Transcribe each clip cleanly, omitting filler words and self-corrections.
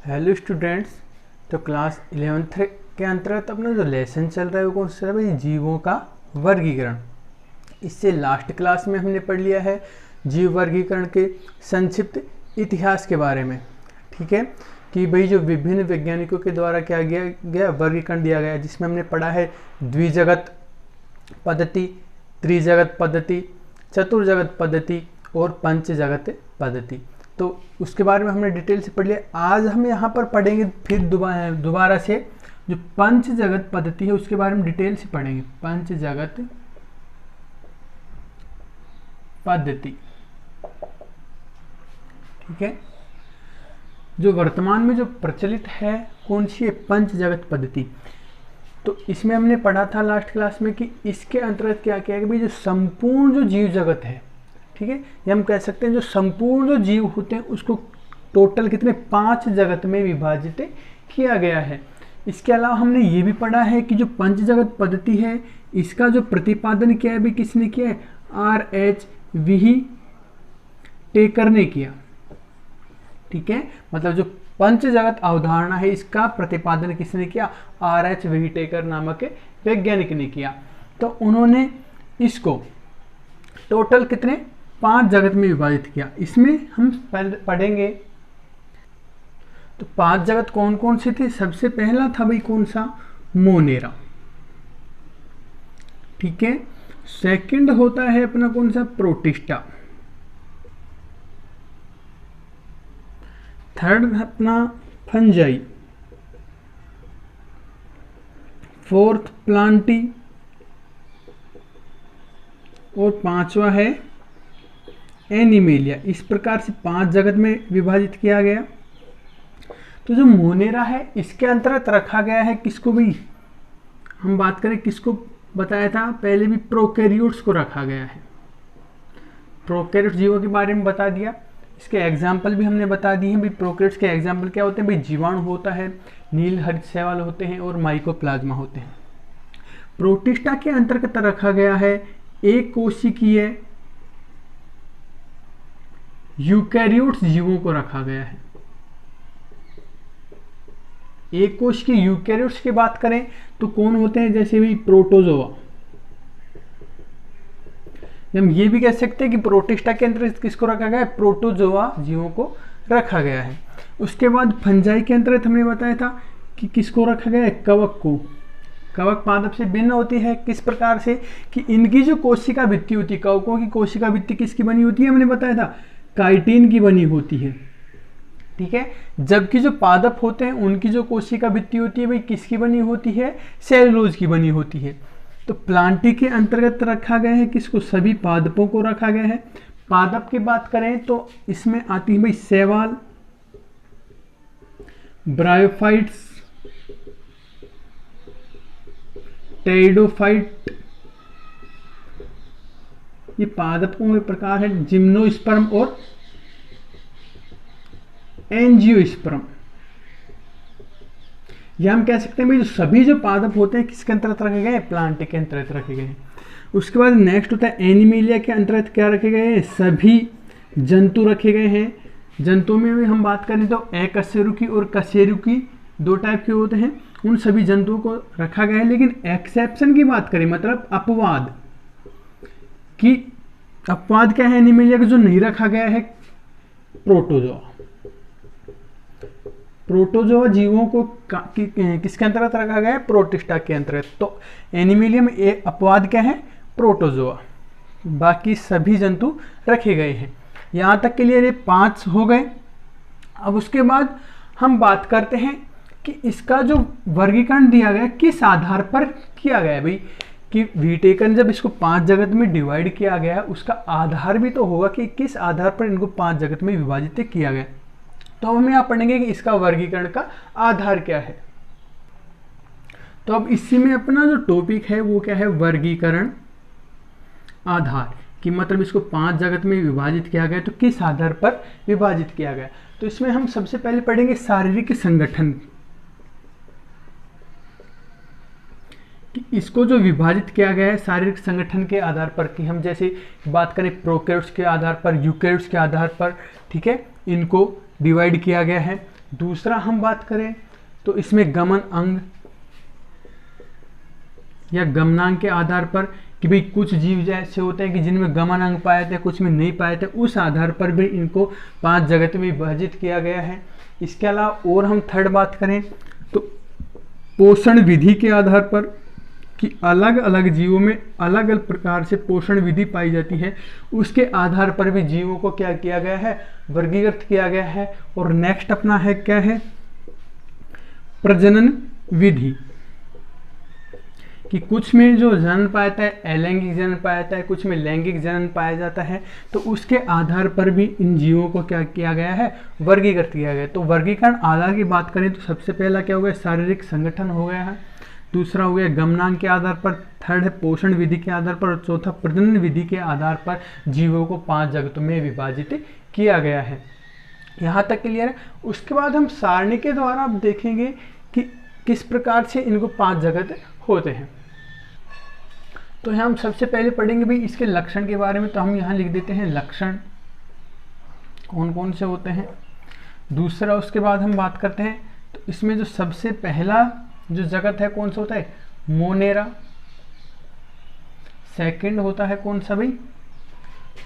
Hello students. तो class 11th के अंतर्गत अपना जो लेसन चल रहा है वो कौन सा है भाई? जीवों का वर्गीकरण। इससे लास्ट क्लास में हमने पढ़ लिया है जीव वर्गीकरण के संक्षिप्त इतिहास के बारे में। ठीक है कि भाई जो विभिन्न वैज्ञानिकों के द्वारा क्या गया वर्गीकरण दिया गया, जिसमें हमने पढ़ा है द्विजगत पद्धति, त्रिजगत पद्धति, चतुर्जगत पद्धति और पंचजगत पद्धति। तो उसके बारे में हमने डिटेल से पढ़ लिया। आज हम यहाँ पर पढ़ेंगे फिर दोबारा से जो पंचजगत पद्धति है उसके बारे में डिटेल से पढ़ेंगे। पंचजगत पद्धति, ठीक है, जो वर्तमान में जो प्रचलित है कौन सी है? पंचजगत पद्धति। तो इसमें हमने पढ़ा था लास्ट क्लास में कि इसके अंतर्गत क्या किया गया भाई, जो संपूर्ण जो जीव जगत है, ठीक है, ये हम कह सकते हैं जो संपूर्ण जो जीव होते हैं उसको टोटल कितने 5 जगत में विभाजित किया गया है। इसके अलावा हमने ये भी पढ़ा है कि जो पंचजगत पद्धति है इसका जो प्रतिपादन किया है भी किसने किया है? R.H. व्हिटेकर ने किया। ठीक है, मतलब जो पंचजगत अवधारणा है इसका प्रतिपादन किसने किया? R.H. व्हिटेकर नामक वैज्ञानिक ने किया। तो उन्होंने इसको टोटल कितने 5 जगत में विभाजित किया। इसमें हम पढ़ेंगे तो 5 जगत कौन कौन से थे। सबसे पहला था भाई कौन सा? मोनेरा। ठीक है, सेकंड होता है अपना कौन सा? प्रोटिस्टा। थर्ड अपना फंजाई। फोर्थ प्लांटी और पांचवा है एनिमेलिया। इस प्रकार से 5 जगत में विभाजित किया गया। तो जो मोनेरा है इसके अंतर्गत रखा गया है किसको भी? हम बात करें किसको बताया था पहले भी, प्रोकैरियोट्स को रखा गया है। प्रोकैरियोट्स जीवों के बारे में बता दिया, इसके एग्जाम्पल भी हमने बता दिए हैं। भाई प्रोकैरियोट्स के एग्जाम्पल क्या होते हैं? भाई जीवाणु होता है, नील हरित शैवाल होते हैं और माइकोप्लाज्मा होते हैं। प्रोटिस्टा के अंतर्गत रखा गया है एक कोशिकीय यूकैरियोट्स जीवों को रखा गया है। एक कोश की यूकैरियोट्स की बात करें तो कौन होते हैं? जैसे भी प्रोटोजोआ। हम ये भी कह सकते हैं कि प्रोटिस्टा के अंतर्गत किसको रखा गया है? प्रोटोजोआ जीवों को रखा गया है। उसके बाद फंजाई के अंतर्गत हमने बताया था कि किसको रखा गया है? कवक को। कवक पादप से भिन्न होती है। किस प्रकार से? कि इनकी जो कोशिका भित्ति होती है, कवकों की कोशिका भित्ति किसकी बनी होती है? हमने बताया था काइटिन की बनी होती है। ठीक है, जबकि जो पादप होते हैं उनकी जो कोशिका भित्ति होती है भाई किसकी बनी होती है? सेलुलोज की बनी होती है। तो प्लांटी के अंतर्गत रखा गया है किसको? सभी पादपों को रखा गया है। पादप की बात करें तो इसमें आती है भाई शैवाल, ब्रायोफाइट्स, टेरिडोफाइट, ये पादपों के प्रकार है। जिम्नोस्पर्म और एंजियोस्पर्म। यह हम कह सकते हैं भाई जो सभी जो पादप होते हैं किसके अंतर्गत रखे गए हैं? प्लांट के अंतर्गत रखे गए हैं। उसके बाद नेक्स्ट होता है एनिमेलिया के अंतर्गत क्या रखे गए हैं? सभी जंतु रखे गए हैं। जंतुओं में भी हम बात करें तो अकशेरुकी और कशेरुकी 2 टाइप के होते हैं, उन सभी जंतुओं को रखा गया है। लेकिन एक्सेप्शन की बात करें, मतलब अपवाद की, अपवाद क्या है एनिमेलिया का जो नहीं रखा गया है? प्रोटोजोआ। प्रोटोजोआ जीवों को किसके अंतर्गत रखा गया है? प्रोटिस्टा के अंतर्गत। तो एनिमेलिया में एक अपवाद क्या है? प्रोटोजोआ। बाकी सभी जंतु रखे गए हैं। यहाँ तक के लिए ये 5 हो गए। अब उसके बाद हम बात करते हैं कि इसका जो वर्गीकरण दिया गया किस आधार पर किया गया है भाई, कि व्हिटेकर जब इसको 5 जगत में डिवाइड किया गया उसका आधार भी तो होगा कि किस आधार पर इनको 5 जगत में विभाजित किया गया। तो हम यहाँ पढ़ेंगे कि इसका वर्गीकरण का आधार क्या है। तो अब इसी में अपना जो टॉपिक है वो क्या है? वर्गीकरण आधार, कि मतलब इसको 5 जगत में विभाजित किया गया तो किस आधार पर विभाजित किया गया। तो इसमें हम सबसे पहले पढ़ेंगे शारीरिक संगठन, कि इसको जो विभाजित किया गया है शारीरिक संगठन के आधार पर, कि हम जैसे बात करें प्रोकैरियोट्स के आधार पर, यूकैरियोट्स के आधार पर, ठीक है, इनको डिवाइड किया गया है। दूसरा हम बात करें तो इसमें गमन अंग या गमनांग के आधार पर कि भाई कुछ जीव जैसे होते हैं कि जिनमें गमन अंग पाए थे, कुछ में नहीं पाए थे, उस आधार पर भी इनको 5 जगत में विभाजित किया गया है। इसके अलावा और हम थर्ड बात करें तो पोषण विधि के आधार पर कि अलग अलग जीवों में अलग अलग प्रकार से पोषण विधि पाई जाती है, उसके आधार पर भी जीवों को क्या किया गया है, वर्गीकृत किया गया है। और नेक्स्ट अपना है क्या है, प्रजनन विधि, कि कुछ में जो जनन पाया जाता है अलैंगिक जनन पाया जाता है, कुछ में लैंगिक जनन पाया जाता है, तो उसके आधार पर भी इन जीवों को क्या किया गया है, वर्गीकृत किया गया है। तो वर्गीकरण आधार की बात करें तो सबसे पहला क्या हो गया, शारीरिक संगठन हो गया है, दूसरा हो गया गमनांग के आधार पर, थर्ड है पोषण विधि के आधार पर, और चौथा प्रजनन विधि के आधार पर जीवों को 5 जगतों में विभाजित किया गया है। यहाँ तक क्लियर है। उसके बाद हम सारणी के द्वारा अब देखेंगे कि किस प्रकार से इनको 5 जगत होते हैं। तो हम सबसे पहले पढ़ेंगे भाई इसके लक्षण के बारे में, तो हम यहाँ लिख देते हैं लक्षण कौन कौन से होते हैं। दूसरा उसके बाद हम बात करते हैं तो इसमें जो सबसे पहला जो जगत है कौन सा होता है, मोनेरा। सेकंड होता है कौन सा भाई,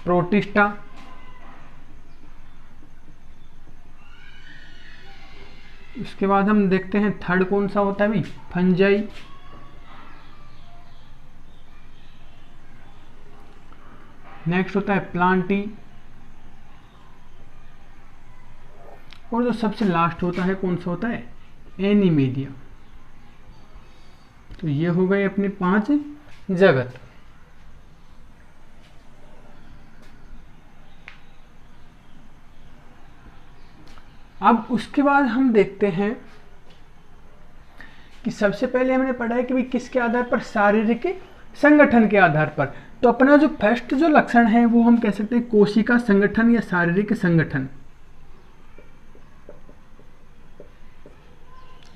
प्रोटिस्टा। उसके बाद हम देखते हैं थर्ड कौन सा होता है भाई, फंजाई। नेक्स्ट होता है प्लांटी, और जो सबसे लास्ट होता है कौन सा होता है, एनिमेलिया। तो ये हो गए अपने 5 जगत। अब उसके बाद हम देखते हैं कि सबसे पहले हमने पढ़ा है कि भाई किसके आधार पर, शारीरिक संगठन के आधार पर। तो अपना जो फर्स्ट जो लक्षण है वो हम कह सकते हैं कोशिका संगठन या शारीरिक संगठन।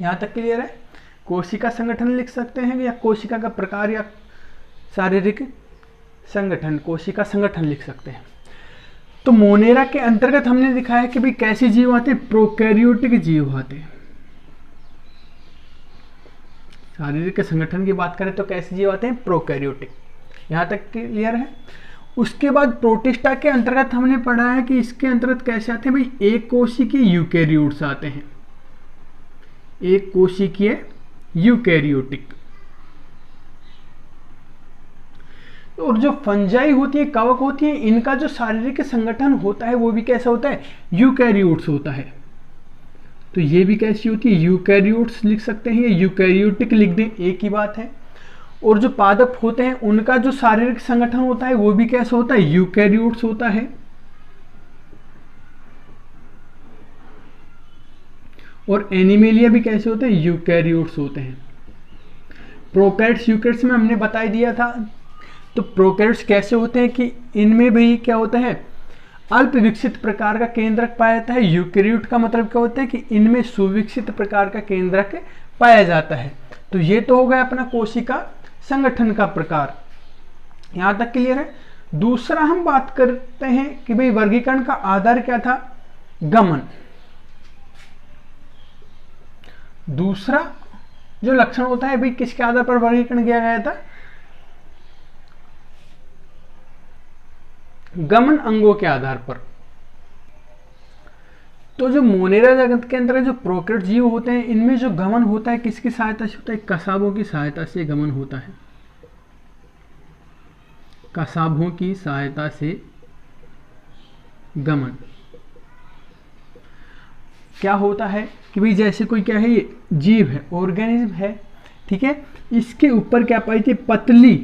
यहां तक क्लियर है, कोशिका संगठन लिख सकते हैं या कोशिका का प्रकार या शारीरिक संगठन, कोशिका संगठन लिख सकते हैं। तो मोनेरा के अंतर्गत हमने दिखाया है कि भाई कैसे जीव आते हैं, प्रोकैरियोटिक जीव आते हैं। शारीरिक संगठन की बात करें तो कैसे जीव आते हैं, प्रोकैरियोटिक। यहां तक क्लियर है। उसके बाद प्रोटिस्टा के अंतर्गत हमने पढ़ा है कि इसके अंतर्गत कैसे आते हैं भाई, एक कोशिकीय यूकैरियोट्स आते हैं, एक कोशिकीय यूकैरियोटिक। और जो फंजाई होती है, कवक होती है, इनका जो शारीरिक संगठन होता है वो भी कैसा होता है, यूकैरियोट्स होता है। तो ये भी कैसी होती है, यूकैरियोट्स लिख सकते हैं, यूकैरियोटिक लिख दें, एक ही बात है। और जो पादप होते हैं उनका जो शारीरिक संगठन होता है वो भी कैसा होता है, यूकैरियोट्स होता है। और एनिमेलिया भी कैसे होते हैं, यूकैरियोट्स होते हैं। प्रोकैरियोट्स यूकैरियोट्स में हमने बता ही दिया था। तो प्रोकैरियोट्स कैसे होते हैं कि इनमें भी क्या होता है, अल्प विकसित प्रकार का केंद्रक पाया जाता है। यूकैरियोट का मतलब क्या होता है कि इनमें सुविकसित प्रकार का केंद्रक पाया जाता है। तो ये तो हो गया अपना कोशिका संगठन का प्रकार। यहां तक क्लियर है। दूसरा हम बात करते हैं कि भाई वर्गीकरण का आधार क्या था, गमन। दूसरा जो लक्षण होता है भाई किसके आधार पर वर्गीकरण किया गया था, गमन अंगों के आधार पर। तो जो मोनेरा जगत के अंदर जो प्रोकैरियोट जीव होते हैं इनमें जो गमन होता है किसकी सहायता से होता है, कसाबों की सहायता से गमन होता है। कसाबों की सहायता से गमन क्या होता है कि भाई जैसे कोई क्या है, ये जीव है, ऑर्गेनिज्म है, ठीक है, इसके ऊपर क्या पाई थी, पतली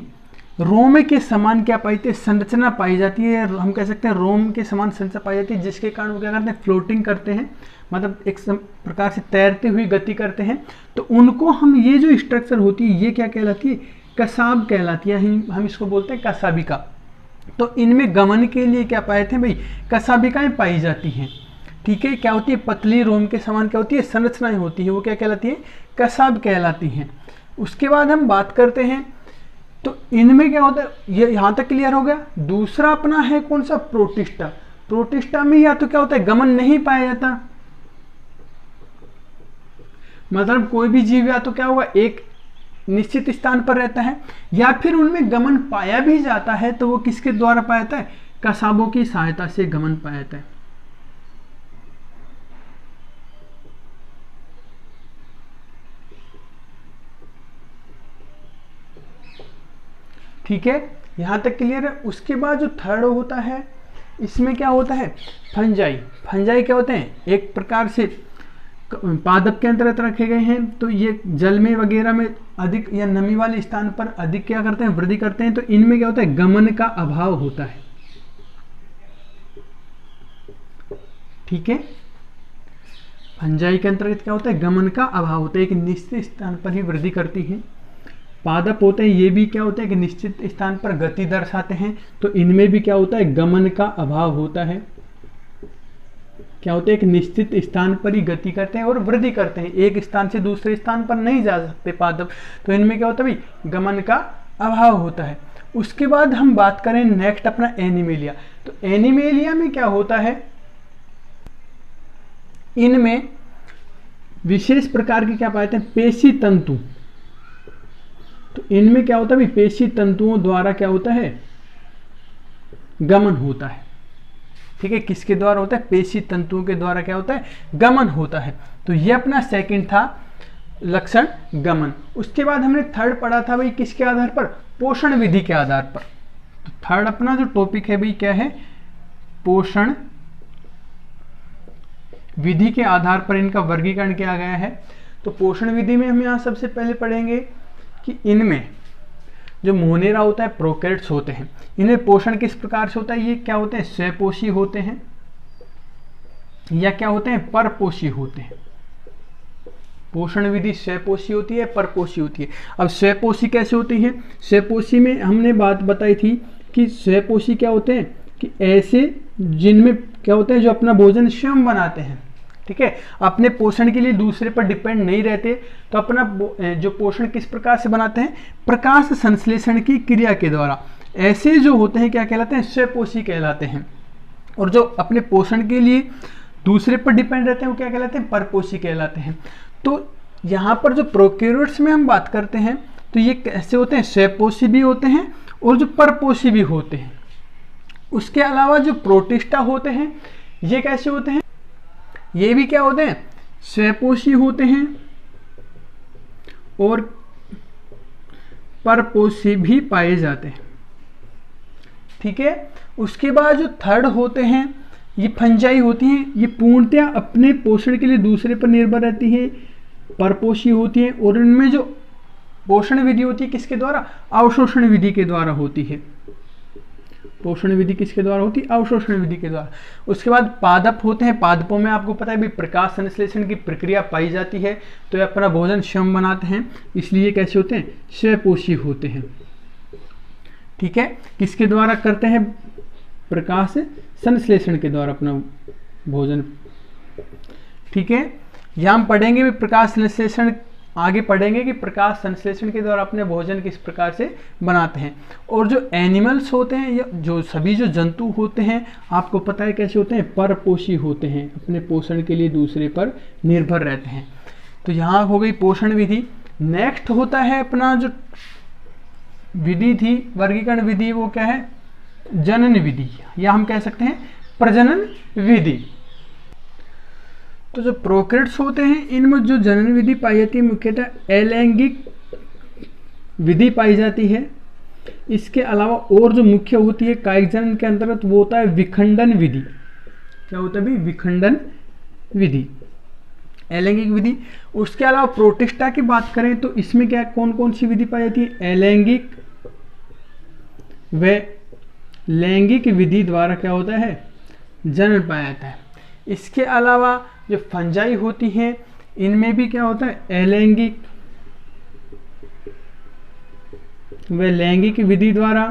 रोम के समान क्या पाई थी, संरचना पाई जाती है। हम कह सकते हैं रोम के समान संरचना पाई जाती है, जिसके कारण वो क्या करते हैं, फ्लोटिंग करते हैं, मतलब एक प्रकार से तैरते हुए गति करते हैं। तो उनको हम, ये जो स्ट्रक्चर होती है ये क्या कहलाती है, कसाब कहलाती है। हम इसको बोलते हैं कसाबिका। तो इनमें गमन के लिए क्या पाए थे भाई, कसाबिकाएं पाई जाती हैं, ठीक है। क्या होती है, पतली रोम के समान क्या होती है, संरचनाएं होती है, वो क्या कहलाती है, कसाब कहलाती हैं। उसके बाद हम बात करते हैं तो इनमें क्या होता है, ये यहां तक क्लियर हो गया। दूसरा अपना है कौन सा, प्रोटिस्टा। प्रोटिस्टा में या तो क्या होता है, गमन नहीं पाया जाता, मतलब कोई भी जीव या तो क्या होगा, एक निश्चित स्थान पर रहता है, या फिर उनमें गमन पाया भी जाता है तो वो किसके द्वारा पाया जाता है, कसाबों की सहायता से गमन पाया जाता है। ठीक है, यहां तक क्लियर है। उसके बाद जो थर्ड होता है, इसमें क्या होता है, फंजाई। फंजाई क्या होते हैं, एक प्रकार से पादप के अंतर्गत रखे गए हैं, तो ये जल में वगैरह में अधिक या नमी वाले स्थान पर अधिक क्या करते हैं, वृद्धि करते हैं। तो इनमें क्या होता है, गमन का अभाव होता है। ठीक है, फंजाई के अंतर्गत क्या होता है, गमन का अभाव होता है, एक निश्चित स्थान पर ही वृद्धि करती है। पादप होते हैं, ये भी क्या होता है कि निश्चित स्थान पर गति दर्शाते हैं, तो इनमें भी क्या होता है, गमन का अभाव होता है। क्या होता है, एक निश्चित स्थान पर ही गति करते हैं और वृद्धि करते हैं, एक स्थान से दूसरे स्थान पर नहीं जा सकते पादप, तो इनमें क्या होता है भाई, गमन का अभाव होता है। उसके बाद हम बात करें नेक्स्ट अपना एनिमेलिया। तो एनिमेलिया में क्या होता है, इनमें विशेष प्रकार के क्या पाए जाते हैं, पेशी तंतु। तो इनमें क्या होता है, पेशी तंतुओं द्वारा क्या होता है, गमन होता है। ठीक है, किसके द्वारा होता है, पेशी तंतुओं के द्वारा क्या होता है, गमन होता है। तो ये अपना सेकंड था लक्षण, गमन। उसके बाद हमने थर्ड पढ़ा था भाई किसके आधार पर, पोषण विधि के आधार पर। तो थर्ड अपना जो टॉपिक है भाई क्या है, पोषण विधि के आधार पर इनका वर्गीकरण किया गया है। तो पोषण विधि में हम यहाँ सबसे पहले पढ़ेंगे कि इनमें जो मोनेरा होता है, प्रोकैरियोट्स होते हैं, इनमें पोषण किस प्रकार से होता है, ये क्या होते हैं, स्वपोषी होते हैं या क्या होते हैं, परपोषी होते हैं। पोषण विधि स्वपोषी होती है, परपोषी होती है। अब स्वपोषी कैसे होती है, स्वपोषी में हमने बात बताई थी कि स्वपोषी क्या होते हैं कि ऐसे जिनमें क्या होते हैं, जो अपना भोजन स्वयं बनाते हैं। ठीक है, अपने पोषण के लिए दूसरे पर डिपेंड नहीं रहते, तो अपना जो पोषण किस प्रकार से बनाते हैं, प्रकाश संश्लेषण की क्रिया के द्वारा। ऐसे जो होते हैं क्या कहलाते हैं, स्वपोषी कहलाते हैं। और जो अपने पोषण के लिए दूसरे पर डिपेंड रहते हैं वो क्या कहलाते हैं, परपोषी कहलाते हैं। तो यहाँ पर जो प्रोकैरियोट्स में हम बात करते हैं तो ये कैसे होते हैं, स्वपोषी भी होते हैं और जो परपोषी भी होते हैं। उसके अलावा जो प्रोटिस्टा होते हैं ये कैसे होते हैं, ये भी क्या होते हैं, स्वपोषी होते हैं और परपोषी भी पाए जाते हैं। ठीक है, उसके बाद जो थर्ड होते हैं ये फंजाई होती हैं, ये पूर्णतया अपने पोषण के लिए दूसरे पर निर्भर रहती है, परपोषी होती है। और इनमें जो पोषण विधि होती है किसके द्वारा, अवशोषण विधि के द्वारा होती है। पोषण विधि किसके द्वारा होती है, अवशोषण विधि के द्वारा। उसके बाद पादप होते हैं, पादपों में आपको पता है भी प्रकाश संश्लेषण की प्रक्रिया पाई जाती है, तो ये अपना भोजन स्वयं बनाते हैं, इसलिए कैसे होते हैं, स्वपोषी होते हैं। ठीक है, किसके द्वारा करते हैं, प्रकाश संश्लेषण के द्वारा अपना भोजन। ठीक है, यहाँ हम पढ़ेंगे भी प्रकाश संश्लेषण, आगे पढ़ेंगे कि प्रकाश संश्लेषण के द्वारा अपने भोजन किस प्रकार से बनाते हैं। और जो एनिमल्स होते हैं या जो सभी जो जंतु होते हैं आपको पता है कैसे होते हैं, परपोषी होते हैं, अपने पोषण के लिए दूसरे पर निर्भर रहते हैं। तो यहाँ हो गई पोषण विधि। नेक्स्ट होता है अपना जो विधि थी, वर्गीकरण विधि, वो क्या है, जनन विधि, या हम कह सकते हैं प्रजनन विधि। तो जो प्रोकैरियोट्स होते हैं इनमें जो जनन विधि पाई जाती है मुख्यतः अलैंगिक विधि पाई जाती है। इसके अलावा और जो मुख्य होती है कायिक जनन के अंतर्गत वो होता है विखंडन विधि। क्या होता है भाई, विखंडन विधि, अलैंगिक विधि। उसके अलावा प्रोटिस्टा की बात करें तो इसमें क्या कौन कौन सी विधि पाई जाती है, अलैंगिक व लैंगिक विधि द्वारा क्या होता है, जनन पाया जाता है। इसके अलावा जो फंजाई होती हैं इनमें भी क्या होता है, अलैंगिक व लैंगिक विधि द्वारा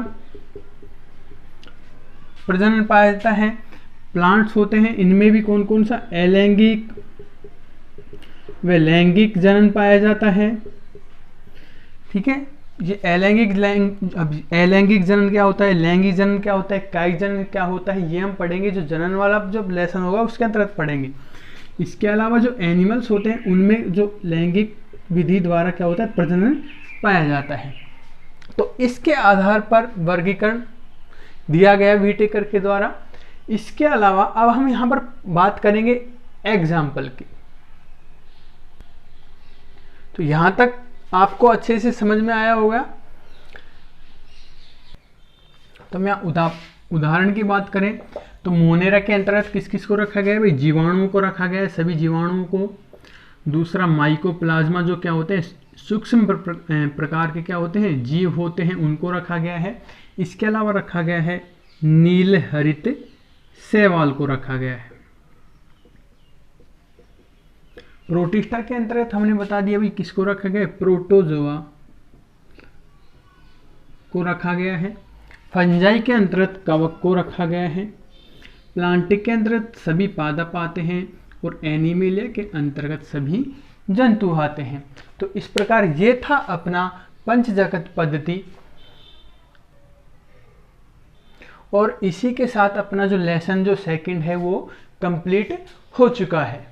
प्रजनन पाया जाता है। प्लांट्स होते हैं इनमें भी कौन कौन सा, अलैंगिक व लैंगिक जनन पाया जाता है। ठीक है, ये अलैंगिक जनन क्या होता है, लैंगिक जनन क्या होता है, कायिक जनन क्या होता है, ये हम पढ़ेंगे। जो जनन वाला जब लेसन होगा उसके अंतर्गत पढ़ेंगे। इसके अलावा जो एनिमल्स होते हैं उनमें जो लैंगिक विधि द्वारा क्या होता है, प्रजनन पाया जाता है। तो इसके आधार पर वर्गीकरण दिया गया व्हिटेकर के द्वारा। इसके अलावा अब हम यहाँ पर बात करेंगे एग्जाम्पल की। तो यहाँ तक आपको अच्छे से समझ में आया होगा। तो मैं उदाहरण की बात करें तो मोनेरा के अंतर्गत किस किस को रखा गया है भाई, जीवाणुओं को रखा गया है, सभी जीवाणुओं को। दूसरा माइकोप्लाज्मा जो क्या होते हैं, सूक्ष्म प्रकार के क्या होते हैं, जीव होते हैं, उनको रखा गया है। इसके अलावा रखा गया है नील हरित शैवाल को रखा गया है। प्रोटिस्टा के अंतर्गत हमने बता दिया भाई किसको रखा गया है, प्रोटोजोआ को रखा गया है। फंजाई के अंतर्गत कवक को रखा गया है। प्लांटिक के अंतर्गत सभी पादप आते हैं और एनिमेलिया के अंतर्गत सभी जंतु आते हैं। तो इस प्रकार ये था अपना पंचजगत पद्धति, और इसी के साथ अपना जो लेसन जो सेकंड है वो कंप्लीट हो चुका है।